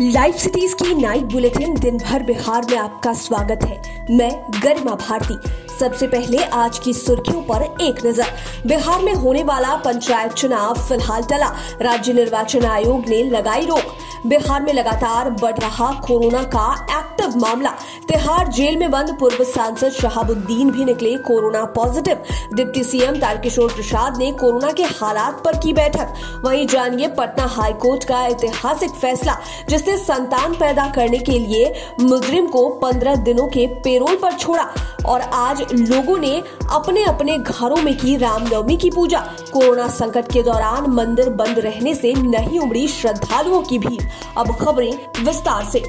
Live cities की night bulletin दिन भर बिहार में आपका स्वागत है। मैं गरिमा भारती। सबसे पहले आज की सुर्खियों पर एक नजर। बिहार में होने वाला पंचायत चुनाव फिलहाल टला, राज्य निर्वाचन आयोग ने लगाई रोक। बिहार में लगातार बढ़ रहा कोरोना का एक्टिव मामला। तिहाड़ जेल में बंद पूर्व सांसद शहाबुद्दीन भी निकले corona positive. Deputy CM Tarkishore Prasad ने कोरोना के हालात पर की बैठक। वहीं जानिए पटना हाईकोर्ट का ऐतिहासिक फैसला, जिसने संतान पैदा करने के लिए मुजरिम को 15 दिनों के पेरोल पर छोड़ा। और आज लोगों ने अपने अपने घरों में की रामनवमी की पूजा। कोरोना संकट के दौरान मंदिर बंद रहने से नहीं उमड़ी श्रद्धालुओं की भीड़। अब खबरें विस्तार से।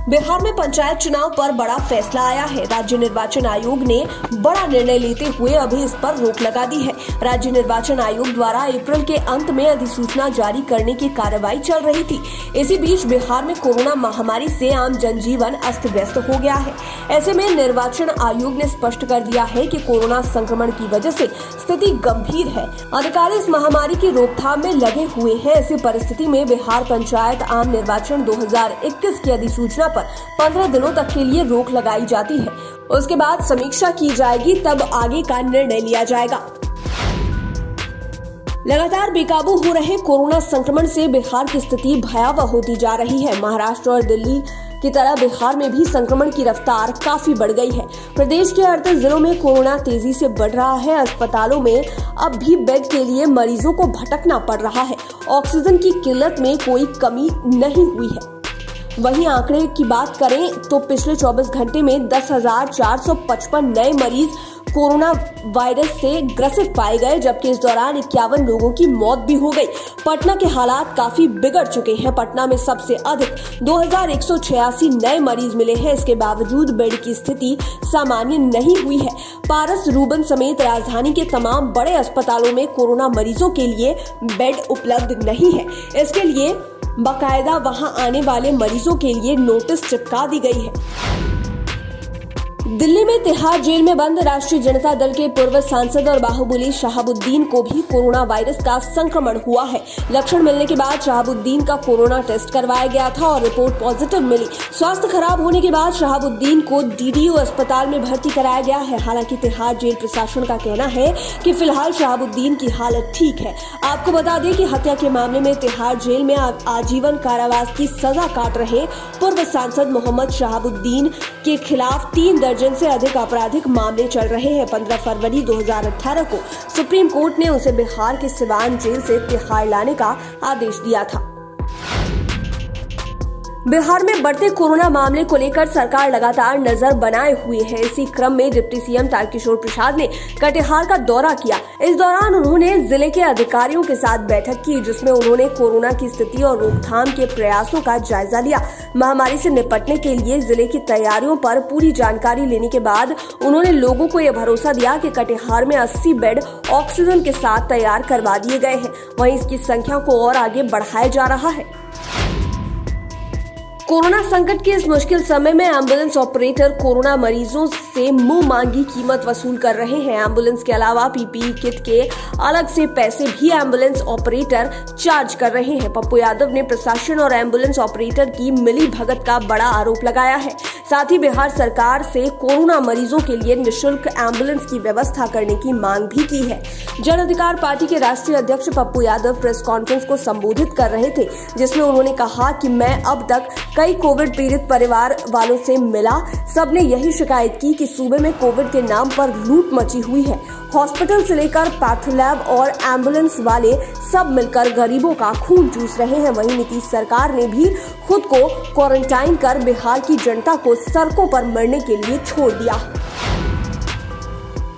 बिहार में पंचायत चुनाव पर बड़ा फैसला आया है। राज्य निर्वाचन आयोग ने बड़ा निर्णय लेते हुए अभी इस पर रोक लगा दी है। राज्य निर्वाचन आयोग द्वारा अप्रैल के अंत में अधिसूचना जारी करने की कार्रवाई चल रही थी। इसी बीच बिहार में कोरोना महामारी से आम जनजीवन अस्त व्यस्त हो गया है। ऐसे में निर्वाचन आयोग ने स्पष्ट कर दिया है कि कोरोना संक्रमण की वजह से स्थिति गंभीर है। अधिकारी इस महामारी की रोकथाम में लगे हुए हैं। ऐसी परिस्थिति में बिहार पंचायत आम निर्वाचन 2021 की अधिसूचना 15 दिनों तक के लिए रोक लगाई जाती है। उसके बाद समीक्षा की जाएगी, तब आगे का निर्णय लिया जाएगा। लगातार बेकाबू हो रहे कोरोना संक्रमण से बिहार की स्थिति भयावह होती जा रही है। महाराष्ट्र और दिल्ली की तरह बिहार में भी संक्रमण की रफ्तार काफी बढ़ गई है। प्रदेश के 38 जिलों में कोरोना तेजी से बढ़ रहा है। अस्पतालों में अब भी बेड के लिए मरीजों को भटकना पड़ रहा है। ऑक्सीजन की किल्लत में कोई कमी नहीं हुई है। वहीं आंकड़े की बात करें तो पिछले 24 घंटे में 10,455 नए मरीज कोरोना वायरस से ग्रसित पाए गए, जबकि इस दौरान 51 लोगों की मौत भी हो गई। पटना के हालात काफी बिगड़ चुके हैं। पटना में सबसे अधिक 2186 नए मरीज मिले हैं। इसके बावजूद बेड की स्थिति सामान्य नहीं हुई है। पारस, रूबन समेत राजधानी के तमाम बड़े अस्पतालों में कोरोना मरीजों के लिए बेड उपलब्ध नहीं है। इसके लिए बाकायदा वहां आने वाले मरीजों के लिए नोटिस चिपका दी गई है। दिल्ली में तिहाड़ जेल में बंद राष्ट्रीय जनता दल के पूर्व सांसद और बाहुबली शहाबुद्दीन को भी कोरोना वायरस का संक्रमण हुआ है। लक्षण मिलने के बाद शहाबुद्दीन का कोरोना टेस्ट करवाया गया था और रिपोर्ट पॉजिटिव मिली। स्वास्थ्य खराब होने के बाद शहाबुद्दीन को डीडीयू अस्पताल में भर्ती कराया गया है। हालांकि तिहाड़ जेल प्रशासन का कहना है कि फिलहाल शहाबुद्दीन की हालत ठीक है। आपको बता दें कि हत्या के मामले में तिहाड़ जेल में आजीवन कारावास की सजा काट रहे पूर्व सांसद मोहम्मद शहाबुद्दीन के खिलाफ 3 दर्जन से अधिक आपराधिक मामले चल रहे हैं। 15 फरवरी 2018 को सुप्रीम कोर्ट ने उसे बिहार के सिवान जेल से तिहाड़ लाने का आदेश दिया था। बिहार में बढ़ते कोरोना मामले को लेकर सरकार लगातार नजर बनाए हुए है। इसी क्रम में डिप्टी सीएम तारकिशोर प्रसाद ने कटिहार का दौरा किया। इस दौरान उन्होंने जिले के अधिकारियों के साथ बैठक की, जिसमें उन्होंने कोरोना की स्थिति और रोकथाम के प्रयासों का जायजा लिया। महामारी से निपटने के लिए जिले की तैयारियों पर पूरी जानकारी लेने के बाद उन्होंने लोगों को यह भरोसा दिया कि कटिहार में 80 बेड ऑक्सीजन के साथ तैयार करवा दिए गए हैं। वहीं इसकी संख्या को और आगे बढ़ाया जा रहा है। कोरोना संकट के इस मुश्किल समय में एम्बुलेंस ऑपरेटर कोरोना मरीजों से मुंह मांगी कीमत वसूल कर रहे हैं। एम्बुलेंस के अलावा पीपीई किट के अलग से पैसे भी एम्बुलेंस ऑपरेटर चार्ज कर रहे हैं। पप्पू यादव ने प्रशासन और एम्बुलेंस ऑपरेटर की मिली भगत का बड़ा आरोप लगाया है। साथ ही बिहार सरकार से कोरोना मरीजों के लिए निःशुल्क एम्बुलेंस की व्यवस्था करने की मांग भी की है। जन अधिकार पार्टी के राष्ट्रीय अध्यक्ष पप्पू यादव प्रेस कॉन्फ्रेंस को संबोधित कर रहे थे, जिसमें उन्होंने कहा कि मैं अब तक कई कोविड पीड़ित परिवार वालों से मिला। सबने यही शिकायत की कि सूबे में कोविड के नाम पर लूट मची हुई है। हॉस्पिटल से लेकर पैथोलैब और एम्बुलेंस वाले सब मिलकर गरीबों का खून चूस रहे हैं। वहीं नीतीश सरकार ने भी खुद को क्वारंटाइन कर बिहार की जनता को सड़कों पर मरने के लिए छोड़ दिया।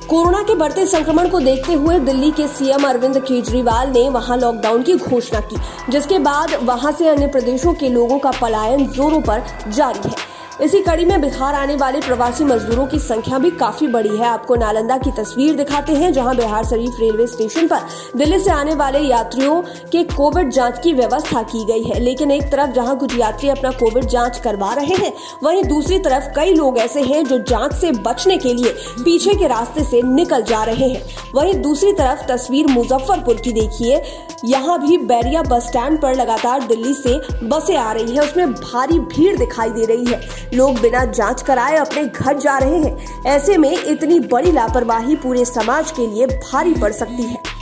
कोरोना के बढ़ते संक्रमण को देखते हुए दिल्ली के सीएम अरविंद केजरीवाल ने वहां लॉकडाउन की घोषणा की, जिसके बाद वहां से अन्य प्रदेशों के लोगों का पलायन जोरों पर जारी है। इसी कड़ी में बिहार आने वाले प्रवासी मजदूरों की संख्या भी काफी बड़ी है। आपको नालंदा की तस्वीर दिखाते हैं, जहां बिहार शरीफ रेलवे स्टेशन पर दिल्ली से आने वाले यात्रियों के कोविड जांच की व्यवस्था की गई है। लेकिन एक तरफ जहां कुछ यात्री अपना कोविड जांच करवा रहे हैं, वहीं दूसरी तरफ कई लोग ऐसे हैं जो जांच से बचने के लिए पीछे के रास्ते से निकल जा रहे हैं। वहीं दूसरी तरफ तस्वीर मुजफ्फरपुर की देखिए, यहाँ भी बैरिया बस स्टैंड पर लगातार दिल्ली से बसें आ रही है, उसमें भारी भीड़ दिखाई दे रही है। लोग बिना जांच कराए अपने घर जा रहे हैं। ऐसे में इतनी बड़ी लापरवाही पूरे समाज के लिए भारी पड़ सकती है।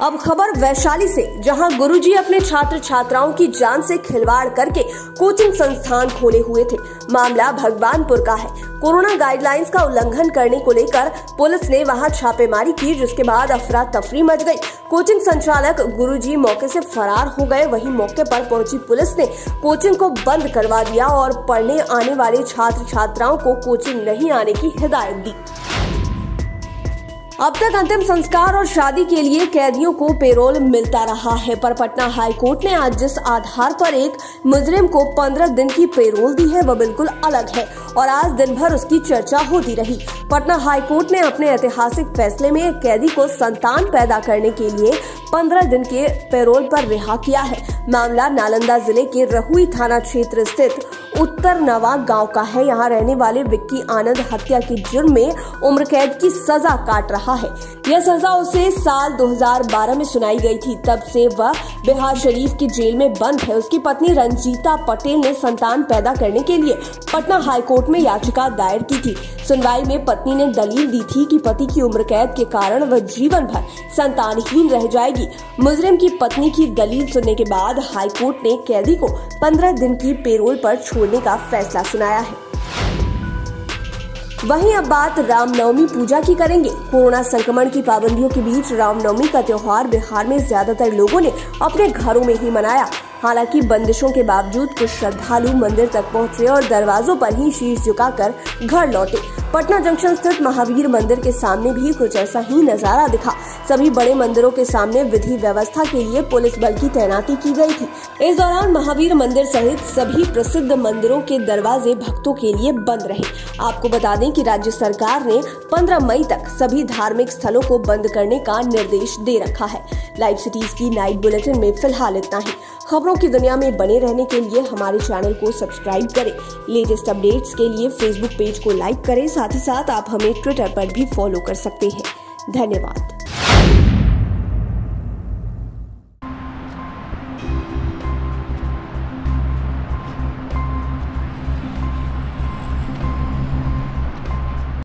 अब खबर वैशाली से, जहां गुरुजी अपने छात्र छात्राओं की जान से खिलवाड़ करके कोचिंग संस्थान खोले हुए थे। मामला भगवानपुर का है। कोरोना गाइडलाइंस का उल्लंघन करने को लेकर पुलिस ने वहां छापेमारी की, जिसके बाद अफरा तफरी मच गई। कोचिंग संचालक गुरुजी मौके से फरार हो गए। वहीं मौके पर पहुंची पुलिस ने कोचिंग को बंद करवा दिया और पढ़ने आने वाले छात्र छात्राओं को कोचिंग नहीं आने की हिदायत दी। अब तक अंतिम संस्कार और शादी के लिए कैदियों को पेरोल मिलता रहा है, पर पटना हाई कोर्ट ने आज जिस आधार पर एक मुजरिम को 15 दिन की पेरोल दी है, वह बिल्कुल अलग है और आज दिन भर उसकी चर्चा होती रही। पटना हाई कोर्ट ने अपने ऐतिहासिक फैसले में एक कैदी को संतान पैदा करने के लिए 15 दिन के पेरोल पर रिहा किया है। मामला नालंदा जिले के रहुई थाना क्षेत्र स्थित उत्तर नवा गांव का है। यहाँ रहने वाले विक्की आनंद हत्या के जुर्म में उम्र कैद की सजा काट रहा है। यह सजा उसे साल 2012 में सुनाई गई थी। तब से वह बिहार शरीफ की जेल में बंद है। उसकी पत्नी रंजीता पटेल ने संतान पैदा करने के लिए पटना हाई कोर्ट में याचिका दायर की थी। सुनवाई में पत्नी ने दलील दी थी कि पति की उम्र कैद के कारण वह जीवन भर संतानहीन रह जाएगी। मुजरिम की पत्नी की दलील सुनने के बाद हाई कोर्ट ने कैदी को 15 दिन की पेरोल पर छोड़ने का फैसला सुनाया है। वहीं अब बात रामनवमी पूजा की करेंगे। कोरोना संक्रमण की पाबंदियों के बीच रामनवमी का त्योहार बिहार में ज्यादातर लोगों ने अपने घरों में ही मनाया। हालांकि बंदिशों के बावजूद कुछ श्रद्धालु मंदिर तक पहुंचे और दरवाजों पर ही शीश झुकाकर घर लौटे। पटना जंक्शन स्थित महावीर मंदिर के सामने भी कुछ ऐसा ही नजारा दिखा। सभी बड़े मंदिरों के सामने विधि व्यवस्था के लिए पुलिस बल की तैनाती की गई थी। इस दौरान महावीर मंदिर सहित सभी प्रसिद्ध मंदिरों के दरवाजे भक्तों के लिए बंद रहे। आपको बता दें कि राज्य सरकार ने 15 मई तक सभी धार्मिक स्थलों को बंद करने का निर्देश दे रखा है। लाइव सिटीज की नाइट बुलेटिन में फिलहाल इतना ही। खबरों की दुनिया में बने रहने के लिए हमारे चैनल को सब्सक्राइब करें। लेटेस्ट अपडेट्स के लिए फेसबुक पेज को लाइक करें। साथ ही साथ आप हमें ट्विटर पर भी फॉलो कर सकते हैं। धन्यवाद।